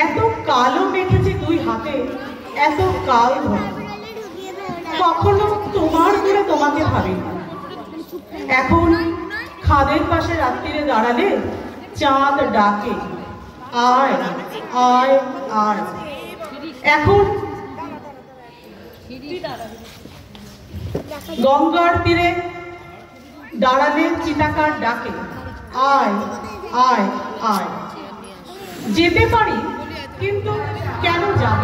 এত কালো মেখেছে দুই হাতে, এত কাল ধরে কখনো তোমার করে তোমাকে ভাবি। এখন খাদের পাশে রাত্রিরে দাঁড়ালে চাঁদ ডাকে, আয় আয় আয়। এখন গঙ্গার তীরে দাঁড়ালে চিতাকার ডাকে, আয় আয় আয়। যেতে পারি কিন্তু কেন যাব?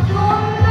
সুন্দর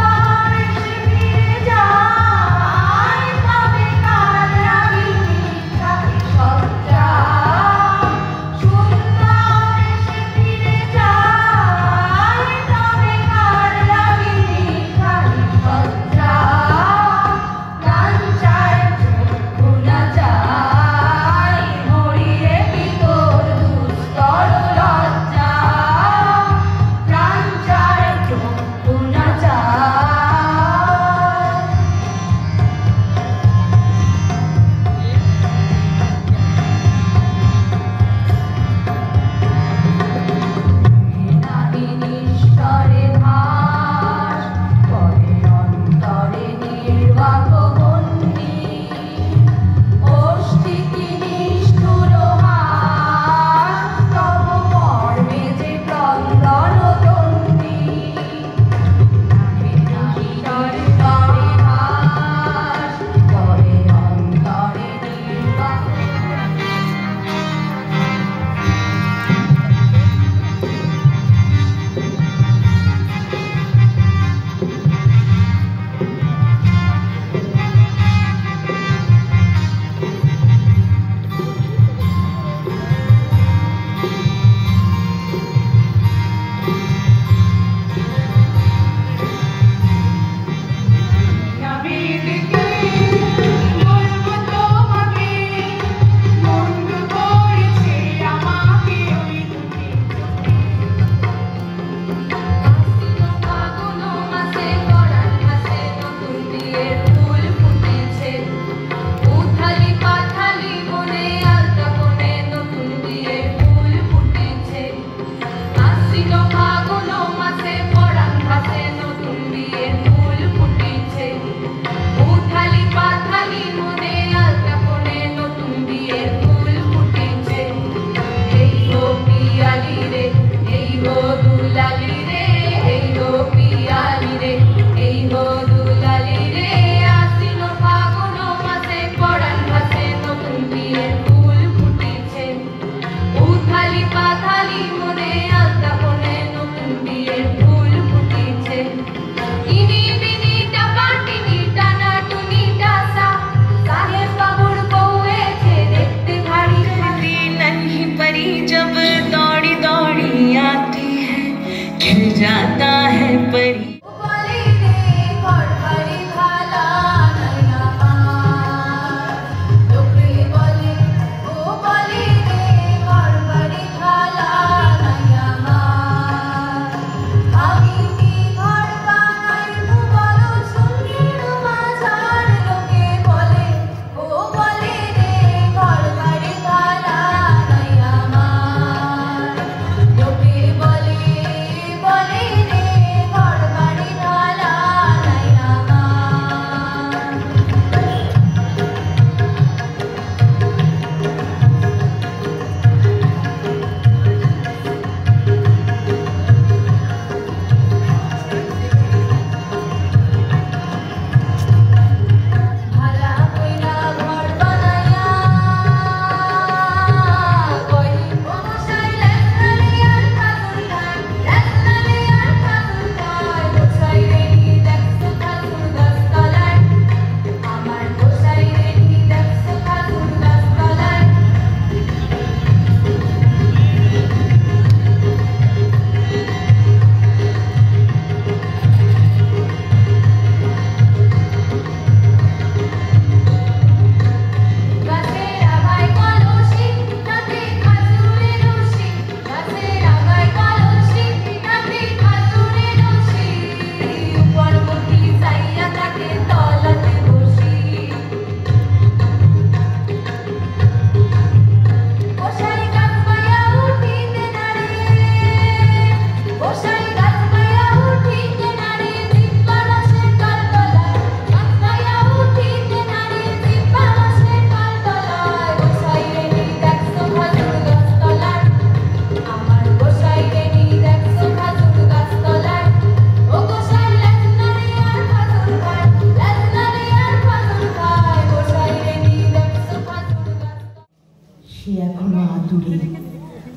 সে এখনো আতুরে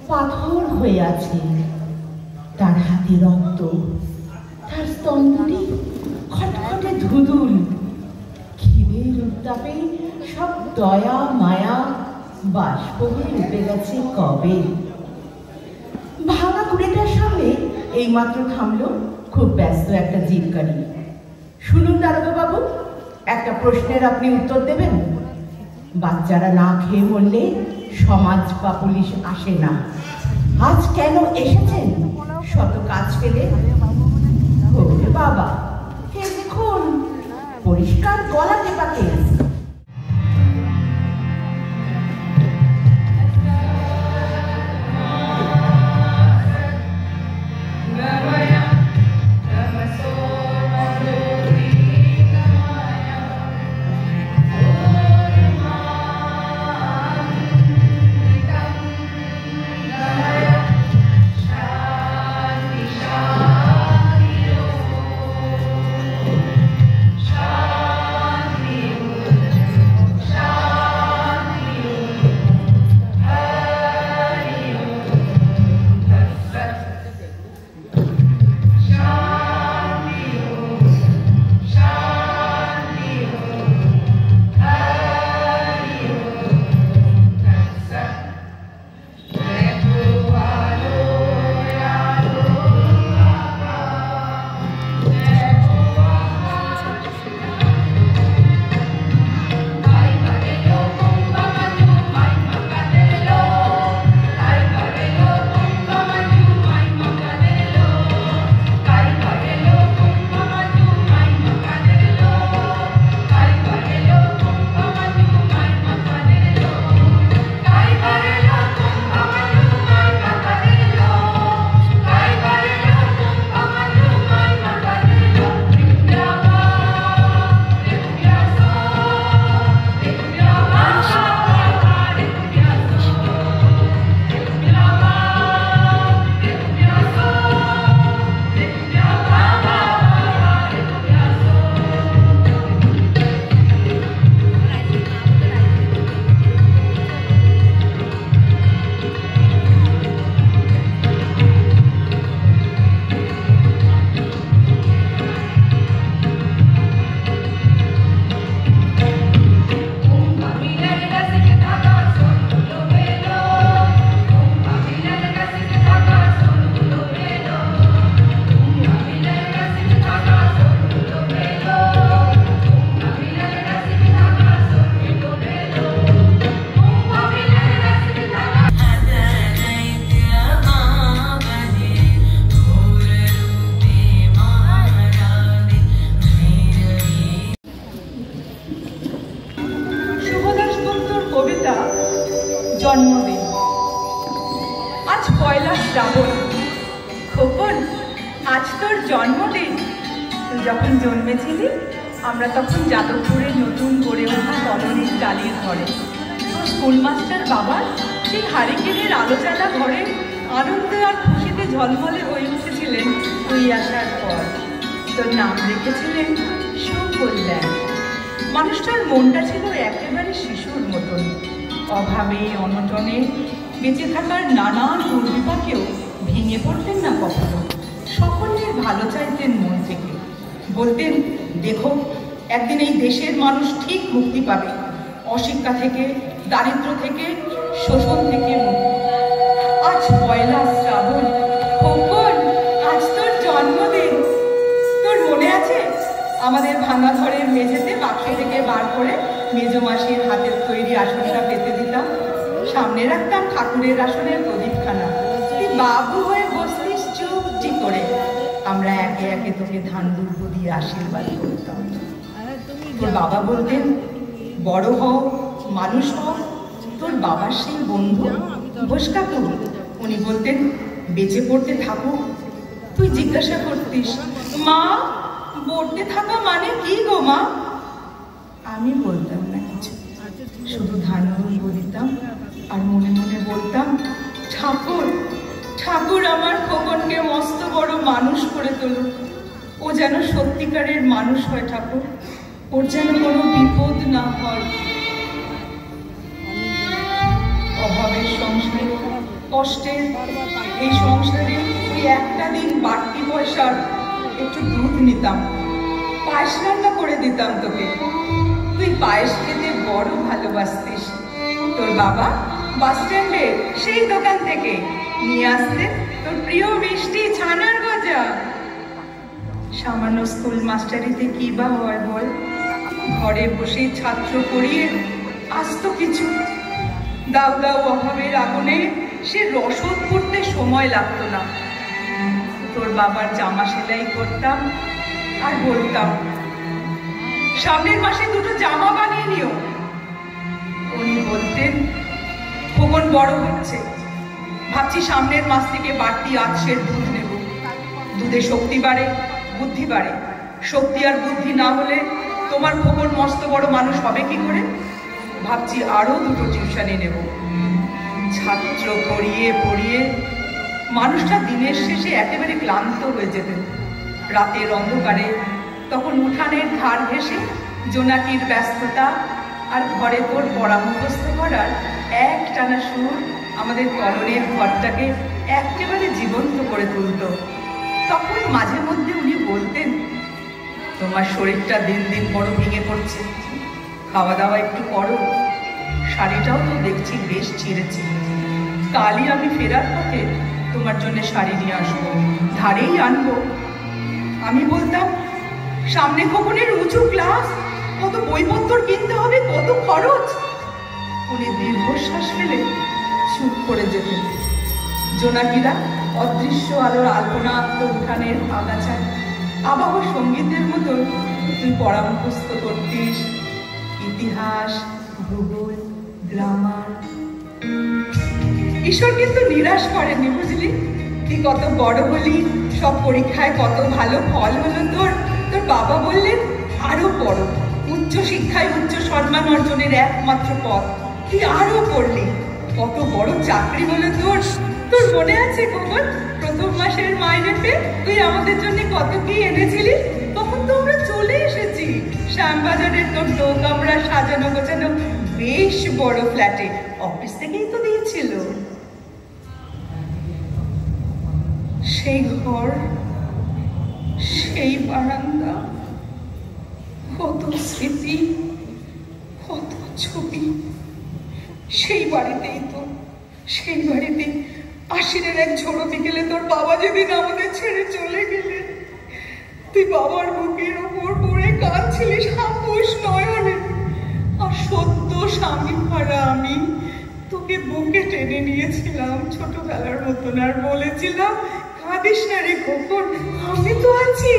পাথর হয়ে আছে। তার হাতে রক্ত, তার স্তম্ভটি খটখটে ধুধুল। খিদের উত্তাপে সব দয়া মায়া বাষ্প হয়ে উঠে গেছে কবে। ভাঙা কুড়েটার সামনে এইমাত্র থামল খুব ব্যস্ত একটা জিপ গাড়ি। শুনুন দারোগা বাবু, একটা প্রশ্নের আপনি উত্তর দেবেন। বাচ্চারা না খেয়ে মরলে সমাজ বা পুলিশ আসে না, আজ কেন এসেছেন শত কাজ ফেলে? ওরে বাবা, হে দেখুন পরিষ্কার গলা টেপা কেস। জন্মদিন আজ পয়লা শ্রাবণ। খোকন, আজ তোর জন্মদিন। তুই যখন জন্মেছিলি আমরা তখন যাদবপুরে নতুন গড়ে ওঠা কলোনির টালির ঘরে তোর স্কুল মাস্টার বাবার সেই হারিকেনের আলোচনা ঘরে আনন্দে আর খুশিতে ঝলমলে হয়ে উঠেছিলেন তুই আসার পর। তোর নাম রেখেছিলেন সুকল্যাণ। মানুষটার মনটা ছিল একেবারে শিশুর মতন। অভাবে অনটনে বেঁচে থাকার নানান দুর্বিপাকেও ভেঙে পড়তেন না কখনো। সকলের ভালো চাইতেন মন থেকে। বলতেন, দেখো একদিন এই দেশের মানুষ ঠিক মুক্তি পাবে, অশিক্ষা থেকে, দারিদ্র্য থেকে, শোষণ থেকে মুক্তি। আজ পয়লা শ্রাবণ। খোকন, আজ তোর জন্মদিন। তোর মনে আছে আমাদের ভাঙা ঘরের মেঝেতে বাক্স থেকে বার করে মেজো মাসির হাতের তৈরি আসনটা পেতে দিতাম, সামনে রাখতাম ঠাকুরের আসনের প্রদীপখানা, তুই বাবু হয়ে বসতিস চুপটি করে। আমরা একে একে তোকে ধান দুর্গ দিয়ে আশীর্বাদ করতাম। তোর বাবা বলতেন, বড় হও, মানুষ হও। তোর বাবার সেই বন্ধু ঘোষ কাকু, উনি বলতেন, বেঁচে পড়তে থাকুক। তুই জিজ্ঞাসা করতিস, মা পড়তে থাকা মানে কি গো মা? আমি বলতাম না কিছু, শুধু ধান দুর্গ দিতাম আর মনে মনে বলতাম, ঠাকুর ঠাকুর আমার খোকনকে মস্ত বড় মানুষ করে তুলুক। ও যেন সত্যিকারের মানুষ হয় ঠাকুর, ওর যেন কোনো বিপদ না হয়। অভাব কষ্টের এই সংসারে ওই একটা দিন বাড়তি পয়সার একটু দুধ নিতাম, পায়েস রান্না করে দিতাম তোকে। তুই পায়েস খেতে বড় ভালোবাসতিস। তোর বাবা বাস স্ট্যান্ডে সেই দোকান থেকে নিয়ে আসতে তোর প্রিয় মিষ্টি ছানার গজা। সামান্য স্কুল মাস্টারিতে কি বা হয় বল? ঘরে বসে ছাত্র পড়িয়ে আসত কিছু। দাউ দাউ অভাবের আগুনে সে রসদ করতে সময় লাগতো না। তোর বাবার জামা সেলাই করতাম আর বলতাম, সামনের মাসে দুটো জামা বানিয়ে নিও। উনি বলতেন, খোকন বড় হচ্ছে, ভাবছি সামনের মাস থেকে বাড়তি আঁচের দুধ নেব। দুধে শক্তি বাড়ে, বুদ্ধি বাড়ে। শক্তি আর বুদ্ধি না হলে তোমার খোকন মস্ত বড় মানুষ হবে কি করে? ভাবছি আরো দুটো টিউশনি নেব। ছাত্র পড়িয়ে পড়িয়ে মানুষটা দিনের শেষে একেবারে ক্লান্ত হয়ে যেতেন। রাতের অন্ধকারে তখন উঠানের ধার ঘেঁষে জোনাকির ব্যস্ততা আর ঘরে তোর পড়া মুখস্থ করার এক টানা সুর আমাদের কলনের ঘরটাকে একেবারে জীবন্ত করে তুলত। তখন মাঝে মধ্যে উনি বলতেন, তোমার শরীরটা দিন দিন বড় ভেঙে পড়ছে, খাওয়া দাওয়া একটু করো। শাড়িটাও তো দেখছি বেশ ছিঁড়েছি। কালই আমি ফেরার পথে তোমার জন্য শাড়ি নিয়ে আসবো, ধারেই আনবো। আমি বলতাম, সামনে খোকনের উঁচু ক্লাস, কত বইপত্র কিনতে হবে, কত খরচ। উনি দীর্ঘশ্বাস ফেলে চুপ করে যেতেন। জোনাকিরা অদৃশ্য আলোর আলপনা আঁকত উঠানের আগাছায়। আবহ সঙ্গীতের মতো তুই পড়া মুখস্থ করতিস, ইতিহাস, ভূগোল, গ্রামার। ঈশ্বর কিন্তু নিরাশ করেননি, বুঝলি? তুই কত বড় হলি, সব পরীক্ষায় কত ভালো ফল হলো তোর। তোর বাবা বললেন, আরো পড়ো, উচ্চ শিক্ষায় উচ্চ সম্মান অর্জনের একমাত্র পথ। তুই আরো পড়লি, কত বড় চাকরি হলো তোর। তোর মনে আছে খোকন, প্রথম মাসের মাইনেতে তুই আমাদের জন্য কত কি এনেছিলি? তখন তো আমরা চলে এসেছি শ্যামবাজারের তোর কামরা সাজানো গোছানো বেশ বড় ফ্ল্যাটে। অফিস থেকেই তো দিয়েছিল। সেই ঘর, সেই বারান্দা, কত স্মৃতি, কত ছবি। সেই বাড়িতেই তো, সেই বাড়িতেই আশ্বিনের এক ঝোড়ো বিকেলে তোর বাবা যেদিন আমাদের ছেড়ে চলে গেলেন, তুই বাবার বুকের ওপর পড়ে কাঁদছিলিস আপোষ নয়নে। আর সদ্য স্বামী হারা আমি তোকে বুকে টেনে নিয়েছিলাম ছোটবেলার মতন, আর বলেছিলাম, কাঁদিস না রে খোকন, আমি তো আছি।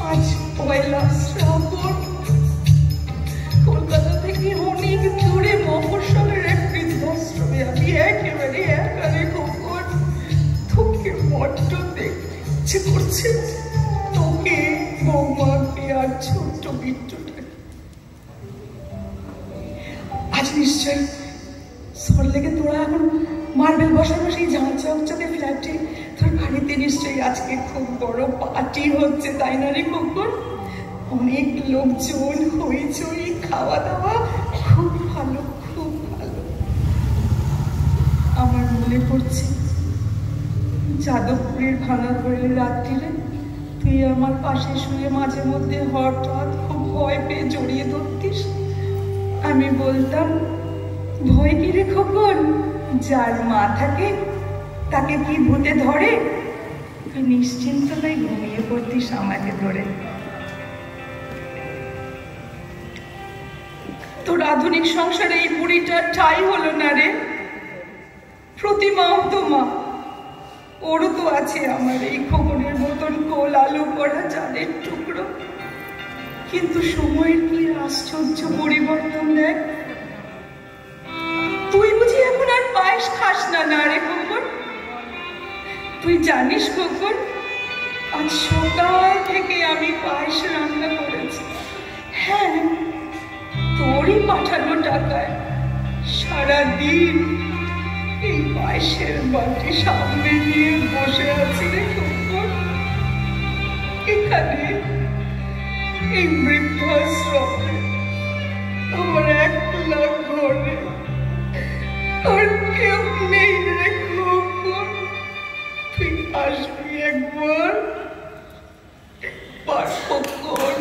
আজ পয়লা শ্রাবণ, কলকাতা থেকে অনেক দূরে মফস্বলের এক বৃদ্ধাশ্রমে আমি একেবারে একা রে খোকন। তোকে বড্ড দেখতে ইচ্ছে করছে, তোকে, বৌমাকে আর ছোট্ট বিট্টুটাকে। আজ নিশ্চয় সরলেগে তোরা এখন মার্বেল বসানো সেই ঝাঁ চকচকে ফ্ল্যাটে তোর বাড়িতে নিশ্চয়ই আজকে খুব বড় পার্টি হচ্ছে, তাই না রে খোকন? অনেক লোকজন, হইচই, খাওয়া দাওয়া, খুব ভালো, খুব ভালো। আমার মনে পড়ছে যাদবপুরের ভাঙা ঘরের রাত্রিরে তুই আমার পাশে শুয়ে মাঝে মধ্যে হঠাৎ খুব ভয় পেয়ে জড়িয়ে ধরতিস। আমি বলতাম, ভয় কি রে খোকন, যার মা থাকে তাকে কি ভূতে ধরে? তুই নিশ্চিন্ত নয় ঘুমিয়ে পড়তিস আমাকে ধরে। তোর আধুনিক সংসারে এই বুড়িটা ঠাই হলো না রে। প্রতিমাও তো মা, ওরও তো আছে আমার এই খোকনের মতন কোল আলো করা চাঁদের টুকরো। কিন্তু সময়ের কি আশ্চর্য পরিবর্তন দেখ। তুই বুঝি এখন আর পায়েস খাস না না রে খোকন? তুই জানিস খোকন, আজ সকাল থেকে আমি পায়েস রান্না করেছি। হ্যাঁ, তোরই পাঠানো টাকায় সারাদিন এই পায়েসের বাটি সামনে নিয়ে বসে আছি রে খোকন। এখানে এই বৃদ্ধাশ্রমে আমার একলা ঘরে, আর কেউ নেই তুই একবার পার্শ্বক্ষণ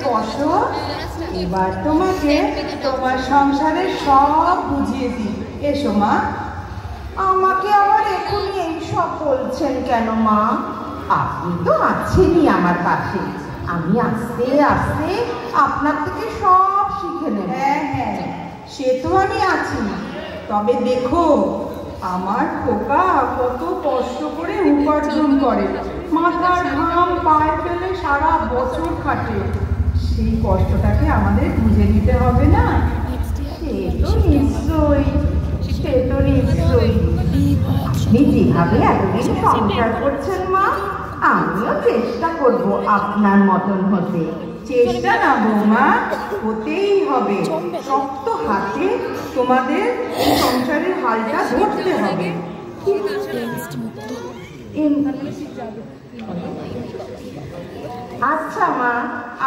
বসো, এবার তোমাকে তোমার সংসারের সব বুঝিয়ে দিই। এসো মা। আমাকে আবার এখনই এই সব বলছেন কেন মা? আপনি তো আছেনই আমার পাশে, আমি আস্তে আস্তে আপনার থেকে সব শিখে নেব। হ্যাঁ হ্যাঁ, সে তো আমি আছি, তবে দেখো আমার খোকা কত কষ্ট করে উপার্জন করে, মাথার ঘাম পায়ে ফেলে সারা বছর খাটে, সেই কষ্টটাকে আমাদের বুঝে নিতে হবে না? সে তো নিশ্চয়ই, সে তো নিশ্চয়ই। আপনি সংসার করছেন মা, আমিও চেষ্টা করব আপনার মতন হতে। চেষ্টা না বৌমা, হতেই হবে। শক্ত হাতে তোমাদের সংসারের হালটা ধরতে হবে। আচ্ছা মা,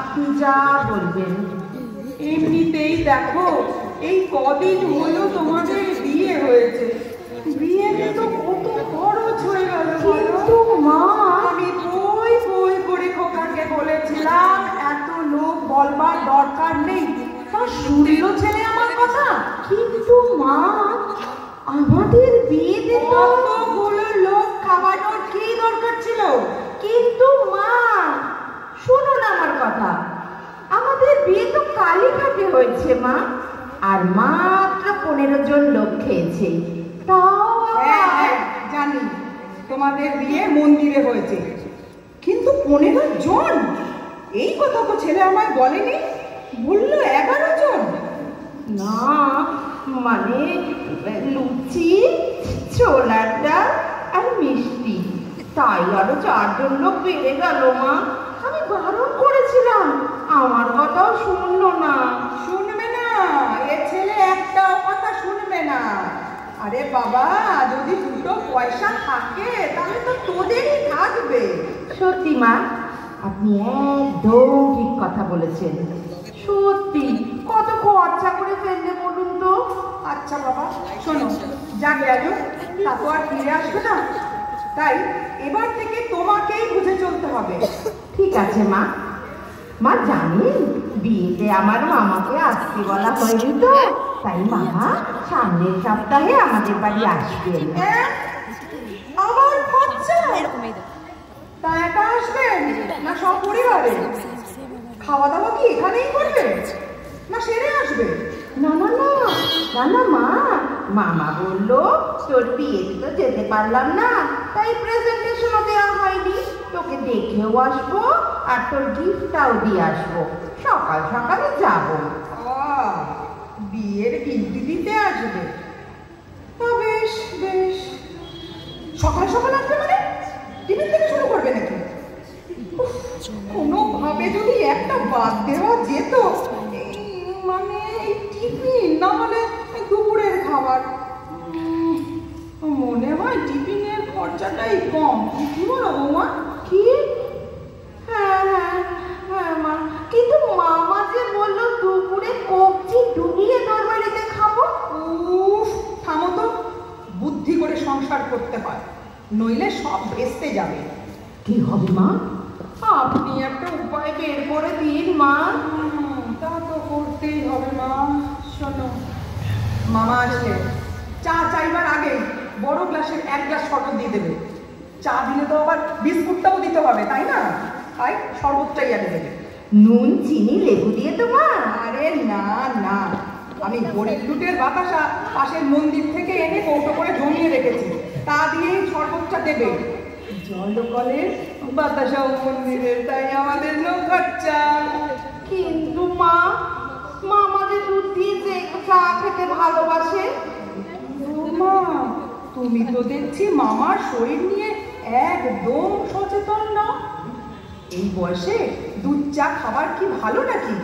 আপনি যা বলবেন। এমনিতেই দেখো, এই কদিন হলো তোমাদের বিয়ে হয়েছে, বিয়েতে তো কত খরচ হয়ে গেল। কিন্তু মা, আমি বই বই করে খোকাকে বলেছিলাম এত লোক বলবার দরকার নেই, তা শুনলো ছেলে আমার কথা? কিন্তু মা, আমাদের বিয়েতে তো কতগুলো লোক খাওয়ানোর কি দরকার ছিল? কিন্তু মা, শুনুন আমার কথা, আমাদের বিয়ে তো কালীঘাটে হয়েছে মা, আর মাত্র 15 জন লোক খেয়েছে। তাও হ্যাঁ হ্যাঁ জানি, তোমাদের বিয়ে মন্দিরে হয়েছে, কিন্তু 15 জন? এই কথা তো ছেলে আমায় বলেনি, বললো 11 জন। না মানে লুচি, ছোলার ডাল আর মিষ্টি, তাই আরো 4 জন লোক বেড়ে গেল মা। আমি বারণ করেছিলাম, আমার কথাও শুনলো না। শুনবে না, এ ছেলে একটা কথা শুনবে না। আরে বাবা, যদি দুটো পয়সা থাকে তাহলে তো তোদেরই থাকবে। সত্যি মা, আপনি একদম ঠিক কথা বলেছেন। সত্যি কত খরচা করে ফেললে বলুন তো। আচ্ছা বাবা শোনো, যা গেল তা তো আর ফিরে আসবে না, তাই এবার থেকে তোমাকেই বুঝে চলতে হবে। ঠিক আছে মা। মা জানেন, বিয়েতে আমার মামাকে আসতে বলা হয়নি তো, তাই মামা সামনের সপ্তাহে আমাদের বাড়ি আসবেন। আবার খরচা? তা একা আসবেন না সব পরিবারে? খাওয়া দাওয়া কি এখানেই করবে না সেরে আসবে? না না না না না মা, মামা বললো তোর বিয়েতে তো যেতে পারলাম না, তাই প্রেজেন্টেশনও দেওয়া হয়নি, তোকে দেখেও আসবো আর তোর গিফটটাও দিয়ে আসবো, সকাল সকালে যাবো। বিয়ের গিফট দিতে আসবে? তা বেশ বেশ, সকাল সকাল আসবে মানে টিফিন থেকে শুরু করবে নাকি? কোনোভাবে যদি একটা বাদ দেওয়া যেত, মানে টিফিন না হলে দুপুরের খাবার। মনে হয় টিফিনের খরচাটাই কম, কি বলো বৌমা? কি? হ্যাঁ হ্যাঁ হ্যাঁ মা, কিন্তু মামা যে বললো দুপুরে কবজি ডুবিয়ে তোর বাড়িতে খাবো। উফ, থামো তো, বুদ্ধি করে সংসার করতে হয়, নইলে সব ভেস্তে যাবে। কি হবে মা? আপনি একটা উপায় বের করে দিন মা। তা তো করতেই হবে মা। শোনো, মামা আসলে চা চাইবার আগে বড় গ্লাসের 1 গ্লাস শরবত দিয়ে দেবে। চা দিলে তো আবার বিস্কুটটাও দিতে হবে, তাই না? তাই শরবতটাই আগে দেবে। নুন চিনি লেবু দিয়ে তো মা? আরে না না, আমি গরিব লুটের বাতাসা পাশের মন্দির থেকে এনে কৌটো করে জমিয়ে রেখেছি, তা দিয়েই শরবতটা দেবে। জলকলের বাতাসাও মন্দিরের, তাই আমাদের নো খরচা। কিন্তু মা, মামা যে দুধ দিয়ে যে চা খেতে ভালোবাসে। মা, তুমি তো দেখছি মামার শরীর নিয়ে একদম সচেতন না। এই বয়সে দুধ চা খাবার কি ভালো নাকি?